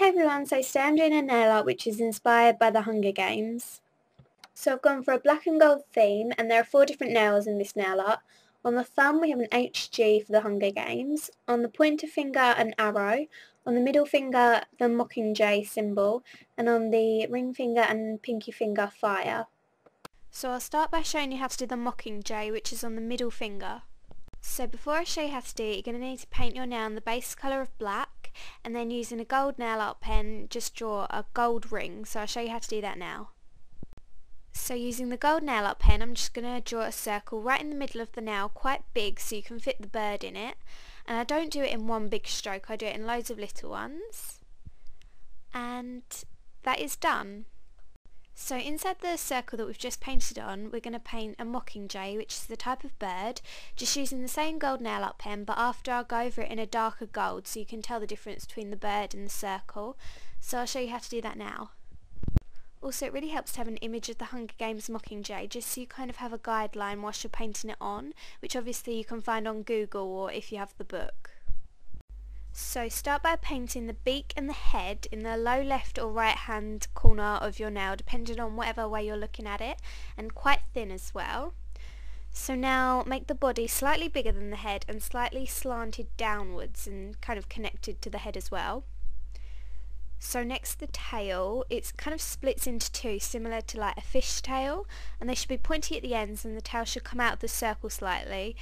Hey everyone, so today I'm doing a nail art which is inspired by the Hunger Games. So I've gone for a black and gold theme and there are 4 different nails in this nail art. On the thumb we have an HG for the Hunger Games, on the pointer finger an arrow, on the middle finger the Mockingjay symbol, and on the ring finger and pinky finger fire. So I'll start by showing you how to do the Mockingjay, which is on the middle finger. So before I show you how to do it, you're going to need to paint your nail in the base colour of black, and then using a gold nail art pen just draw a gold ring. So I'll show you how to do that now. So using the gold nail art pen, I'm just going to draw a circle right in the middle of the nail, quite big so you can fit the bird in it. And I don't do it in one big stroke, I do it in loads of little ones. And that is done. So inside the circle that we've just painted on, we're going to paint a mockingjay, which is the type of bird, just using the same gold nail art pen, but after I'll go over it in a darker gold so you can tell the difference between the bird and the circle. So I'll show you how to do that now. Also, it really helps to have an image of the Hunger Games mockingjay, just so you kind of have a guideline whilst you're painting it on, which obviously you can find on Google or if you have the book. So start by painting the beak and the head in the low left or right hand corner of your nail, depending on whatever way you're looking at it, and quite thin as well. So now make the body slightly bigger than the head and slightly slanted downwards and kind of connected to the head as well. So next the tail, it kind of splits into two, similar to like a fish tail, and they should be pointy at the ends and the tail should come out of the circle slightly,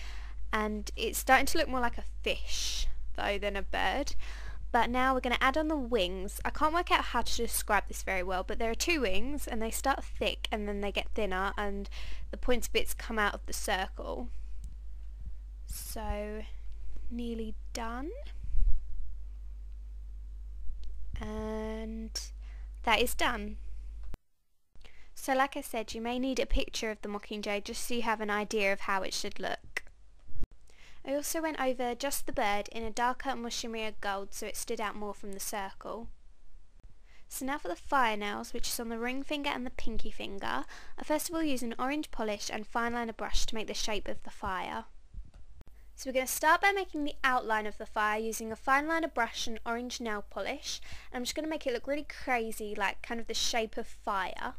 and it's starting to look more like a fish though than a bird. But now we're going to add on the wings. I can't work out how to describe this very well, but there are 2 wings and they start thick and then they get thinner and the pointy bits come out of the circle. So nearly done. And that is done. So like I said, you may need a picture of the mockingjay just so you have an idea of how it should look. I also went over just the bird in a darker, more shimmerier gold so it stood out more from the circle. So now for the fire nails, which is on the ring finger and the pinky finger. I first of all use an orange polish and fine liner brush to make the shape of the fire. So we're going to start by making the outline of the fire using a fine liner brush and orange nail polish. I'm just going to make it look really crazy, like kind of the shape of fire.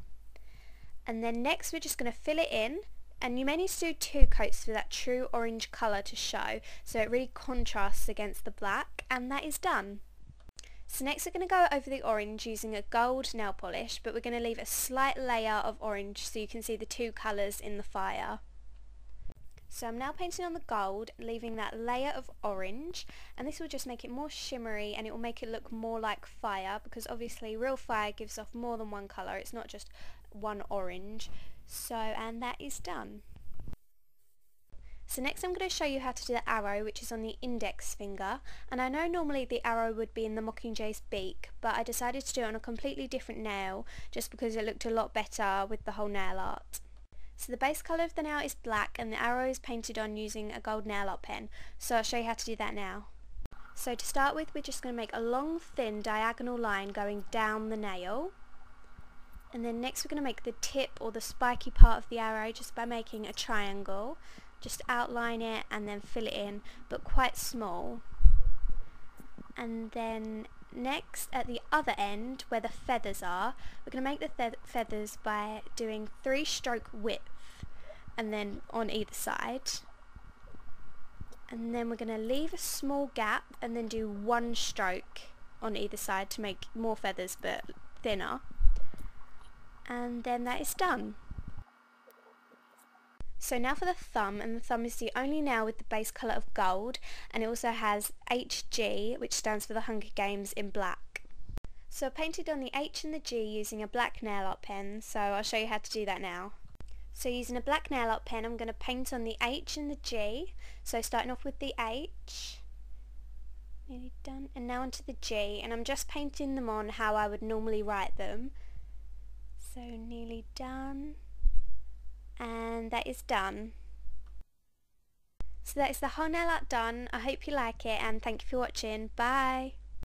And then next we're just going to fill it in. And you may need to do 2 coats for that true orange colour to show, so it really contrasts against the black, and that is done. So next we're going to go over the orange using a gold nail polish, but we're going to leave a slight layer of orange so you can see the 2 colours in the fire. So I'm now painting on the gold, leaving that layer of orange, and this will just make it more shimmery and it will make it look more like fire, because obviously real fire gives off more than one colour, it's not just one orange. So, and that is done. So next I'm going to show you how to do the arrow, which is on the index finger, and I know normally the arrow would be in the mockingjay's beak, but I decided to do it on a completely different nail just because it looked a lot better with the whole nail art. So the base colour of the nail is black and the arrow is painted on using a gold nail art pen, so I'll show you how to do that now. So to start with, we're just going to make a long thin diagonal line going down the nail. And then next we're going to make the tip or the spiky part of the arrow just by making a triangle. Just outline it and then fill it in, but quite small. And then next at the other end where the feathers are, we're going to make the feathers by doing 3 stroke width and then on either side. And then we're going to leave a small gap and then do 1 stroke on either side to make more feathers but thinner. And then that is done. So now for the thumb, and the thumb is the only nail with the base colour of gold, and it also has HG, which stands for the Hunger Games, in black. So I painted on the H and the G using a black nail art pen, so I'll show you how to do that now. So using a black nail art pen I'm going to paint on the H and the G, so starting off with the H, nearly done, and now onto the G, and I'm just painting them on how I would normally write them. So nearly done, and that is done. So that is the whole nail art done. I hope you like it and thank you for watching. Bye!